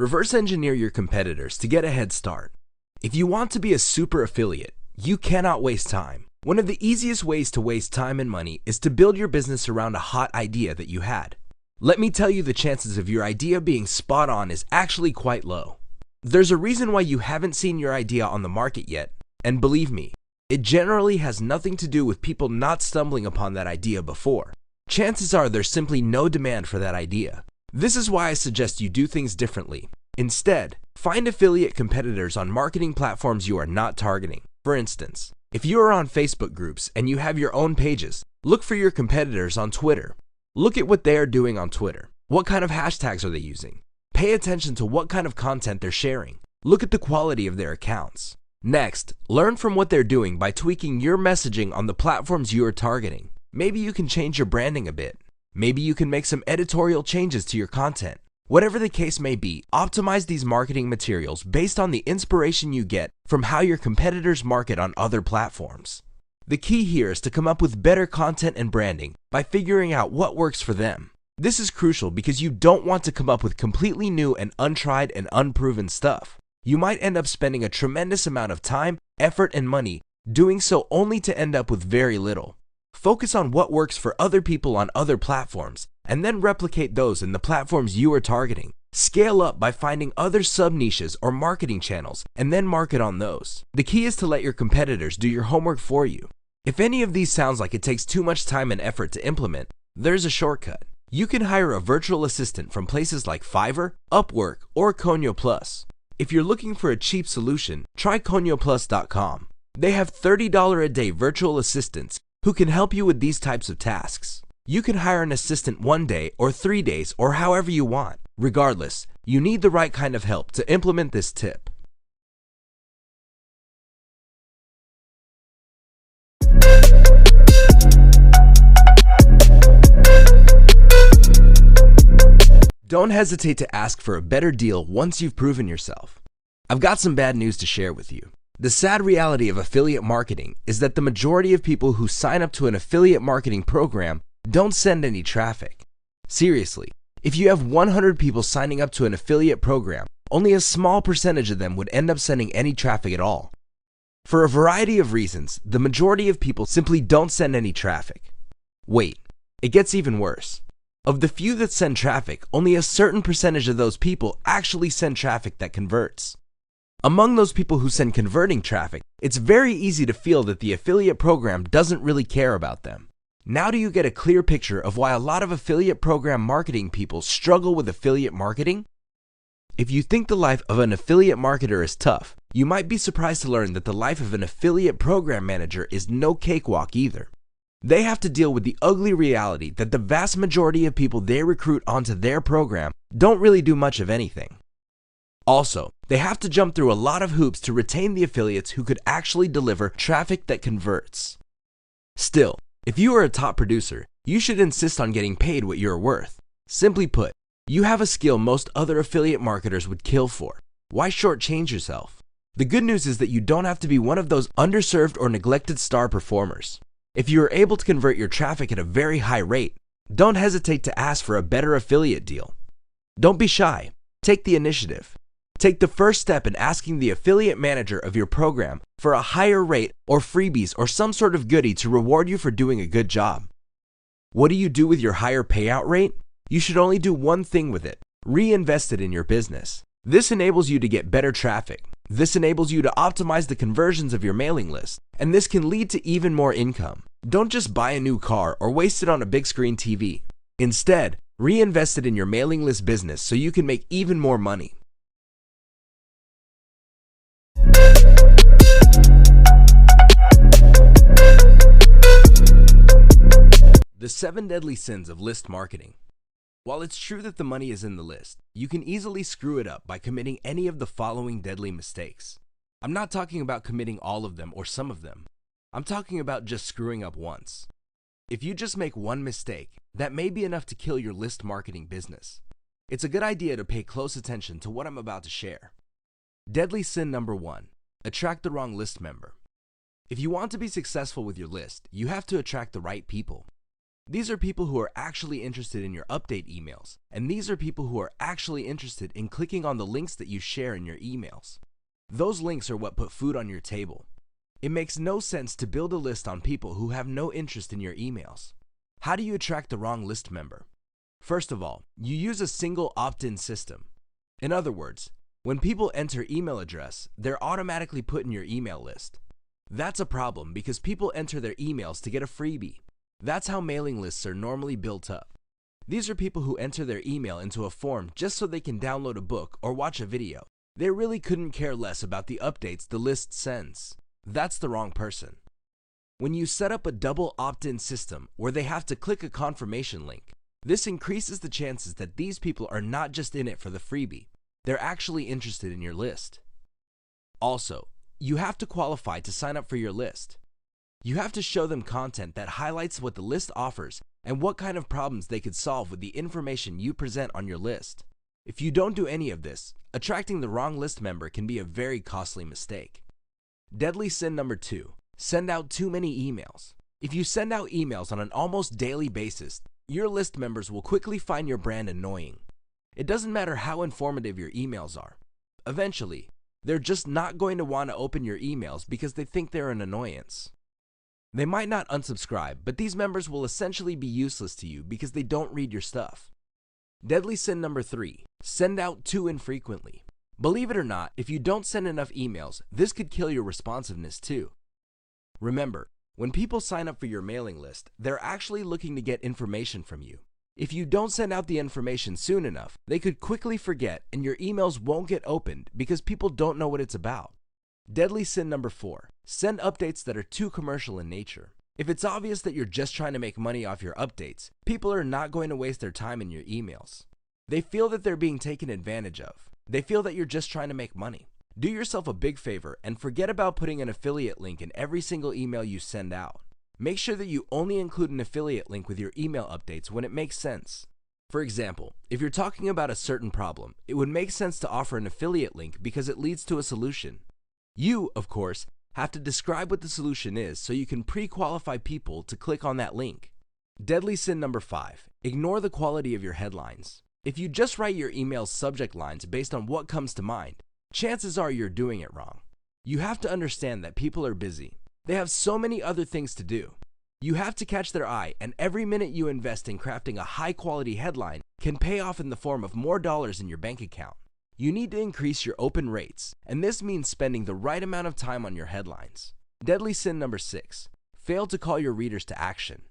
Reverse engineer your competitors to get a head start. If you want to be a super affiliate, you cannot waste time. One of the easiest ways to waste time and money is to build your business around a hot idea that you had. Let me tell you, the chances of your idea being spot on is actually quite low. There's a reason why you haven't seen your idea on the market yet, and believe me, it generally has nothing to do with people not stumbling upon that idea before. Chances are there's simply no demand for that idea. This is why I suggest you do things differently. Instead, find affiliate competitors on marketing platforms you are not targeting. For instance, if you are on Facebook groups and you have your own pages, look for your competitors on Twitter. Look at what they are doing on Twitter. What kind of hashtags are they using? Pay attention to what kind of content they're sharing. Look at the quality of their accounts. Next, learn from what they're doing by tweaking your messaging on the platforms you are targeting. Maybe you can change your branding a bit. Maybe you can make some editorial changes to your content. Whatever the case may be, optimize these marketing materials based on the inspiration you get from how your competitors market on other platforms. The key here is to come up with better content and branding by figuring out what works for them. This is crucial because you don't want to come up with completely new and untried and unproven stuff. You might end up spending a tremendous amount of time, effort, and money doing so only to end up with very little. Focus on what works for other people on other platforms, and then replicate those in the platforms you are targeting. Scale up by finding other sub-niches or marketing channels, and then market on those. The key is to let your competitors do your homework for you. If any of these sounds like it takes too much time and effort to implement, there's a shortcut. You can hire a virtual assistant from places like Fiverr, Upwork, or Conio Plus. If you're looking for a cheap solution, try ConioPlus.com. They have $30 a day virtual assistants who can help you with these types of tasks. You can hire an assistant 1 day or 3 days or however you want. Regardless, you need the right kind of help to implement this tip. Don't hesitate to ask for a better deal once you've proven yourself. I've got some bad news to share with you. The sad reality of affiliate marketing is that the majority of people who sign up to an affiliate marketing program don't send any traffic. Seriously, if you have 100 people signing up to an affiliate program, only a small percentage of them would end up sending any traffic at all. For a variety of reasons, the majority of people simply don't send any traffic. Wait, it gets even worse. Of the few that send traffic, only a certain percentage of those people actually send traffic that converts. Among those people who send converting traffic, it's very easy to feel that the affiliate program doesn't really care about them. Now do you get a clear picture of why a lot of affiliate program marketing people struggle with affiliate marketing? If you think the life of an affiliate marketer is tough, you might be surprised to learn that the life of an affiliate program manager is no cakewalk either. They have to deal with the ugly reality that the vast majority of people they recruit onto their program don't really do much of anything. Also, they have to jump through a lot of hoops to retain the affiliates who could actually deliver traffic that converts. Still, if you are a top producer, you should insist on getting paid what you're worth. Simply put, you have a skill most other affiliate marketers would kill for. Why shortchange yourself? The good news is that you don't have to be one of those underserved or neglected star performers. If you are able to convert your traffic at a very high rate, don't hesitate to ask for a better affiliate deal. Don't be shy. Take the initiative. Take the first step in asking the affiliate manager of your program for a higher rate or freebies or some sort of goodie to reward you for doing a good job. What do you do with your higher payout rate? You should only do one thing with it: reinvest it in your business. This enables you to get better traffic. This enables you to optimize the conversions of your mailing list, and this can lead to even more income. Don't just buy a new car or waste it on a big screen TV. Instead, reinvest it in your mailing list business so you can make even more money. The 7 deadly sins of list marketing. While it's true that the money is in the list, you can easily screw it up by committing any of the following deadly mistakes. I'm not talking about committing all of them or some of them. I'm talking about just screwing up once. If you just make one mistake, that may be enough to kill your list marketing business. It's a good idea to pay close attention to what I'm about to share. Deadly sin number 1: attract the wrong list member. If you want to be successful with your list, you have to attract the right people. These are people who are actually interested in your update emails, and these are people who are actually interested in clicking on the links that you share in your emails. Those links are what put food on your table. It makes no sense to build a list on people who have no interest in your emails. How do you attract the wrong list member? First of all, you use a single opt-in system. In other words, when people enter email address, they're automatically put in your email list. That's a problem because people enter their emails to get a freebie. That's how mailing lists are normally built up. These are people who enter their email into a form just so they can download a book or watch a video. They really couldn't care less about the updates the list sends. That's the wrong person. When you set up a double opt-in system where they have to click a confirmation link, this increases the chances that these people are not just in it for the freebie. They're actually interested in your list. Also, you have to qualify to sign up for your list. You have to show them content that highlights what the list offers and what kind of problems they could solve with the information you present on your list. If you don't do any of this, attracting the wrong list member can be a very costly mistake. Deadly sin number 2, send out too many emails. If you send out emails on an almost daily basis, your list members will quickly find your brand annoying. It doesn't matter how informative your emails are. Eventually, they're just not going to want to open your emails because they think they're an annoyance. They might not unsubscribe, but these members will essentially be useless to you because they don't read your stuff. Deadly sin number 3, send out too infrequently. Believe it or not, if you don't send enough emails, this could kill your responsiveness too. Remember, when people sign up for your mailing list, they're actually looking to get information from you. If you don't send out the information soon enough, they could quickly forget and your emails won't get opened because people don't know what it's about. Deadly sin number 4, send updates that are too commercial in nature. If it's obvious that you're just trying to make money off your updates, people are not going to waste their time in your emails. They feel that they're being taken advantage of. They feel that you're just trying to make money. Do yourself a big favor and forget about putting an affiliate link in every single email you send out. Make sure that you only include an affiliate link with your email updates when it makes sense. For example, if you're talking about a certain problem, it would make sense to offer an affiliate link because it leads to a solution. You, of course, have to describe what the solution is so you can pre-qualify people to click on that link. Deadly sin number 5, ignore the quality of your headlines. If you just write your email's subject lines based on what comes to mind, chances are you're doing it wrong. You have to understand that people are busy. They have so many other things to do. You have to catch their eye, and every minute you invest in crafting a high-quality headline can pay off in the form of more dollars in your bank account. You need to increase your open rates, and this means spending the right amount of time on your headlines. Deadly sin number 6, fail to call your readers to action.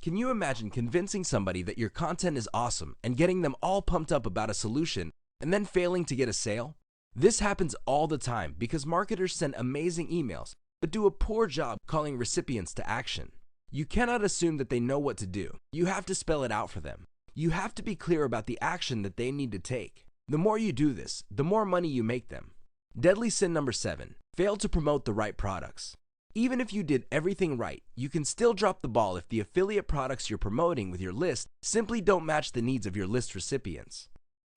Can you imagine convincing somebody that your content is awesome and getting them all pumped up about a solution and then failing to get a sale? This happens all the time because marketers send amazing emails but do a poor job calling recipients to action. You cannot assume that they know what to do. You have to spell it out for them. You have to be clear about the action that they need to take. The more you do this, the more money you make them. Deadly sin number 7, fail to promote the right products. Even if you did everything right, you can still drop the ball if the affiliate products you're promoting with your list simply don't match the needs of your list recipients.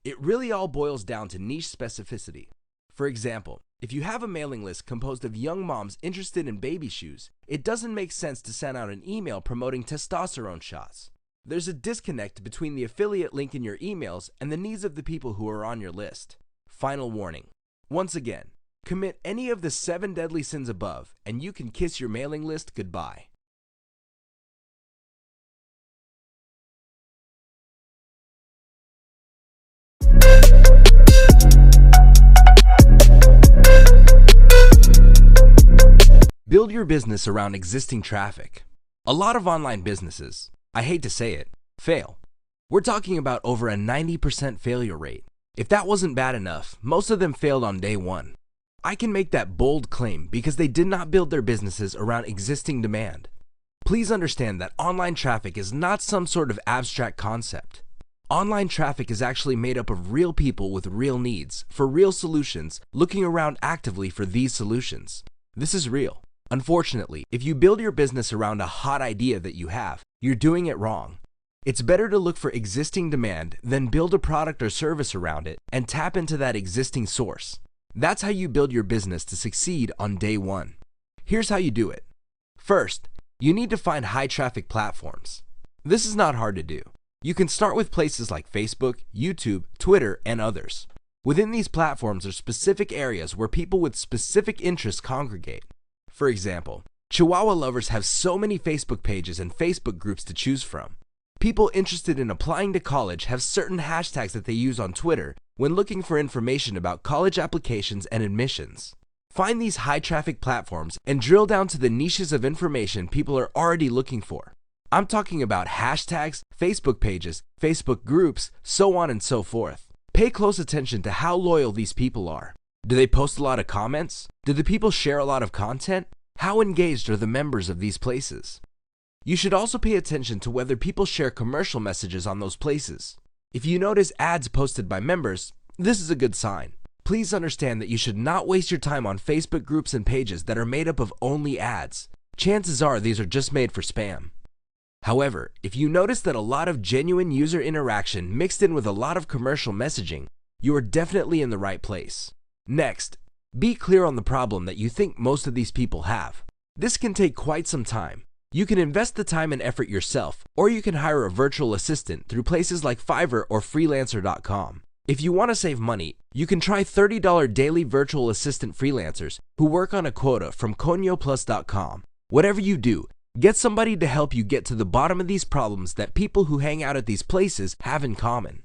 It really all boils down to niche specificity. For example, if you have a mailing list composed of young moms interested in baby shoes, it doesn't make sense to send out an email promoting testosterone shots. There's a disconnect between the affiliate link in your emails and the needs of the people who are on your list. Final warning. Once again, commit any of the 7 deadly sins above, and you can kiss your mailing list goodbye. Build your business around existing traffic. A lot of online businesses, I hate to say it, fail. We're talking about over a 90% failure rate. If that wasn't bad enough, most of them failed on day 1. I can make that bold claim because they did not build their businesses around existing demand. Please understand that online traffic is not some sort of abstract concept. Online traffic is actually made up of real people with real needs, for real solutions, looking around actively for these solutions. This is real. Unfortunately, if you build your business around a hot idea that you have, you're doing it wrong. It's better to look for existing demand than build a product or service around it and tap into that existing source. That's how you build your business to succeed on day 1. Here's how you do it. First, you need to find high traffic platforms. This is not hard to do. You can start with places like Facebook, YouTube, Twitter, and others. Within these platforms are specific areas where people with specific interests congregate. For example, Chihuahua lovers have so many Facebook pages and Facebook groups to choose from. People interested in applying to college have certain hashtags that they use on Twitter when looking for information about college applications and admissions. Find these high-traffic platforms and drill down to the niches of information people are already looking for. I'm talking about hashtags, Facebook pages, Facebook groups, so on and so forth. Pay close attention to how loyal these people are. Do they post a lot of comments? Do the people share a lot of content? How engaged are the members of these places? You should also pay attention to whether people share commercial messages on those places. If you notice ads posted by members, this is a good sign. Please understand that you should not waste your time on Facebook groups and pages that are made up of only ads. Chances are these are just made for spam. However, if you notice that a lot of genuine user interaction mixed in with a lot of commercial messaging, you are definitely in the right place. Next, be clear on the problem that you think most of these people have. This can take quite some time. You can invest the time and effort yourself, or you can hire a virtual assistant through places like Fiverr or freelancer.com. If you want to save money, you can try $30 daily virtual assistant freelancers who work on a quota from conyoplus.com. Whatever you do, get somebody to help you get to the bottom of these problems that people who hang out at these places have in common.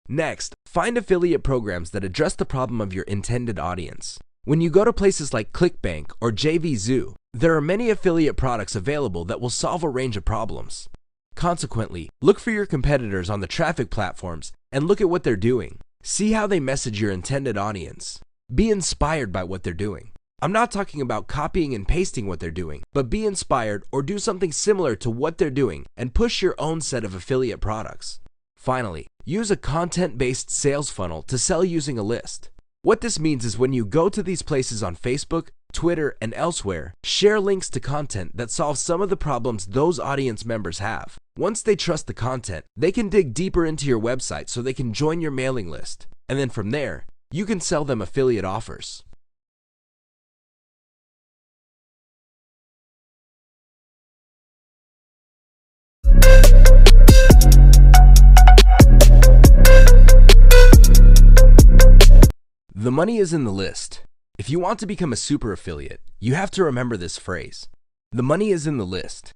Next, find affiliate programs that address the problem of your intended audience. When you go to places like ClickBank or JVZoo, there are many affiliate products available that will solve a range of problems. Consequently, look for your competitors on the traffic platforms and look at what they're doing. See how they message your intended audience. Be inspired by what they're doing. I'm not talking about copying and pasting what they're doing, but be inspired or do something similar to what they're doing and push your own set of affiliate products. Finally, use a content-based sales funnel to sell using a list. What this means is when you go to these places on Facebook, Twitter, and elsewhere, share links to content that solves some of the problems those audience members have. Once they trust the content, they can dig deeper into your website so they can join your mailing list. And then from there, you can sell them affiliate offers. The money is in the list. If you want to become a super affiliate, you have to remember this phrase. The money is in the list.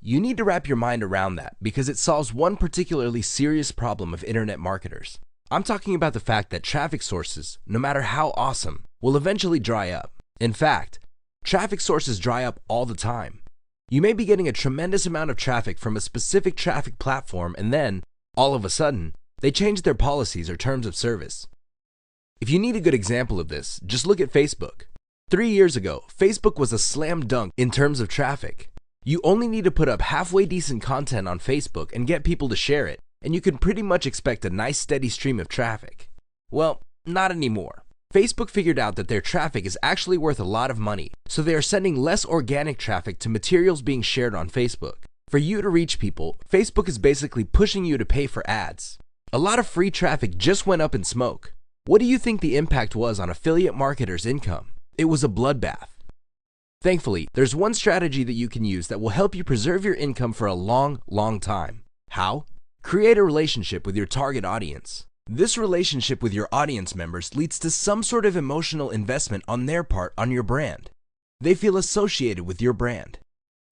You need to wrap your mind around that because it solves one particularly serious problem of internet marketers. I'm talking about the fact that traffic sources, no matter how awesome, will eventually dry up. In fact, traffic sources dry up all the time. You may be getting a tremendous amount of traffic from a specific traffic platform and then, all of a sudden, they change their policies or terms of service. If you need a good example of this, just look at Facebook. 3 years ago, Facebook was a slam dunk in terms of traffic. You only need to put up halfway decent content on Facebook and get people to share it, and you can pretty much expect a nice steady stream of traffic. Well, not anymore. Facebook figured out that their traffic is actually worth a lot of money, so they are sending less organic traffic to materials being shared on Facebook. For you to reach people, Facebook is basically pushing you to pay for ads. A lot of free traffic just went up in smoke. What do you think the impact was on affiliate marketers' income? It was a bloodbath. Thankfully, there's one strategy that you can use that will help you preserve your income for a long, long time. How? Create a relationship with your target audience. This relationship with your audience members leads to some sort of emotional investment on their part on your brand. They feel associated with your brand.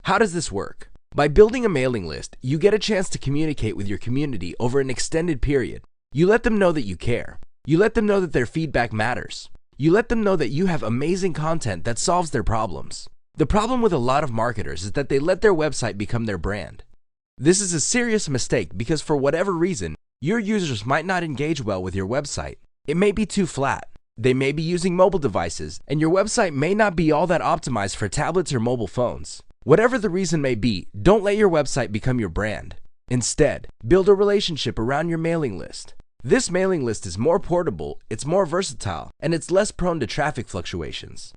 How does this work? By building a mailing list, you get a chance to communicate with your community over an extended period. You let them know that you care. You let them know that their feedback matters. You let them know that you have amazing content that solves their problems. The problem with a lot of marketers is that they let their website become their brand. This is a serious mistake because for whatever reason, your users might not engage well with your website. It may be too flat. They may be using mobile devices, and your website may not be all that optimized for tablets or mobile phones. Whatever the reason may be, don't let your website become your brand. Instead, build a relationship around your mailing list. This mailing list is more portable, it's more versatile, and it's less prone to traffic fluctuations.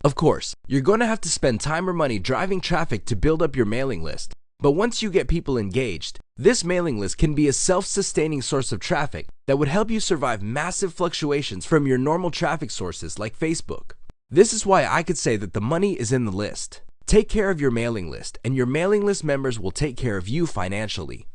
Of course, you're going to have to spend time or money driving traffic to build up your mailing list, but once you get people engaged, this mailing list can be a self-sustaining source of traffic that would help you survive massive fluctuations from your normal traffic sources like Facebook. This is why I could say that the money is in the list. Take care of your mailing list, and your mailing list members will take care of you financially.